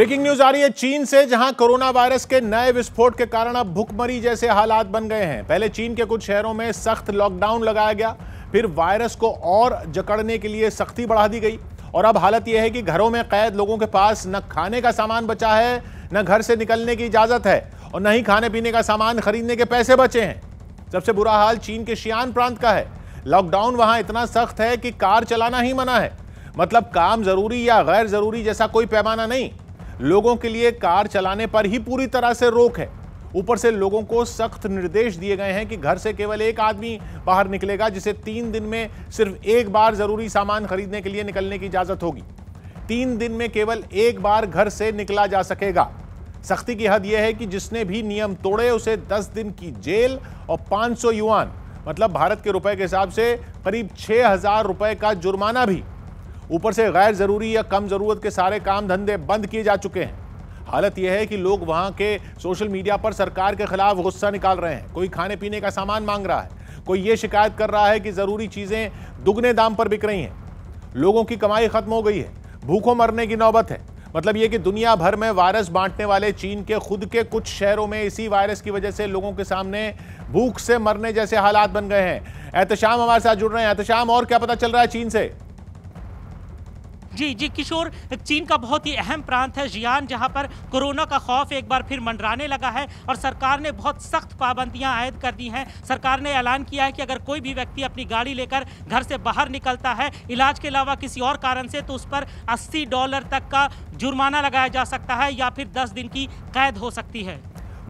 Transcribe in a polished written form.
Breaking news आ रही है चीन से, जहां कोरोना वायरस के नए विस्फोट के कारण अब भुखमरी जैसे हालात बन गए हैं। पहले चीन के कुछ शहरों में सख्त लॉकडाउन लगाया गया, फिर वायरस को और जकड़ने के लिए सख्ती बढ़ा दी गई और अब हालत यह है कि घरों में कैद लोगों के पास न खाने का सामान बचा है, न घर से निकलने की इजाजत है और न ही खाने पीने का सामान खरीदने के पैसे बचे हैं। सबसे बुरा हाल चीन के शियान प्रांत का है। लॉकडाउन वहां इतना सख्त है कि कार चलाना ही मना है। मतलब काम जरूरी या गैर जरूरी जैसा कोई पैमाना नहीं, लोगों के लिए कार चलाने पर ही पूरी तरह से रोक है। ऊपर से लोगों को सख्त निर्देश दिए गए हैं कि घर से केवल एक आदमी बाहर निकलेगा, जिसे 3 दिन में सिर्फ एक बार जरूरी सामान खरीदने के लिए निकलने की इजाजत होगी। 3 दिन में केवल एक बार घर से निकला जा सकेगा। सख्ती की हद यह है कि जिसने भी नियम तोड़े उसे 10 दिन की जेल और 500 युआन, मतलब भारत के रुपए के हिसाब से करीब 6000 रुपए का जुर्माना भी। ऊपर से गैर जरूरी या कम जरूरत के सारे काम धंधे बंद किए जा चुके हैं। हालत यह है कि लोग वहां के सोशल मीडिया पर सरकार के खिलाफ गुस्सा निकाल रहे हैं। कोई खाने पीने का सामान मांग रहा है, कोई ये शिकायत कर रहा है कि जरूरी चीजें दुगने दाम पर बिक रही हैं। लोगों की कमाई खत्म हो गई है, भूखों मरने की नौबत है। मतलब यह कि दुनिया भर में वायरस बांटने वाले चीन के खुद के कुछ शहरों में इसी वायरस की वजह से लोगों के सामने भूख से मरने जैसे हालात बन गए हैं। एहतशाम हमारे साथ जुड़ रहे हैं। एहतशाम, और क्या पता चल रहा है चीन से? जी किशोर, चीन का बहुत ही अहम प्रांत है जियान, जहां पर कोरोना का खौफ एक बार फिर मंडराने लगा है और सरकार ने बहुत सख्त पाबंदियां आयद कर दी हैं। सरकार ने ऐलान किया है कि अगर कोई भी व्यक्ति अपनी गाड़ी लेकर घर से बाहर निकलता है इलाज के अलावा किसी और कारण से, तो उस पर $80 तक का जुर्माना लगाया जा सकता है या फिर 10 दिन की कैद हो सकती है।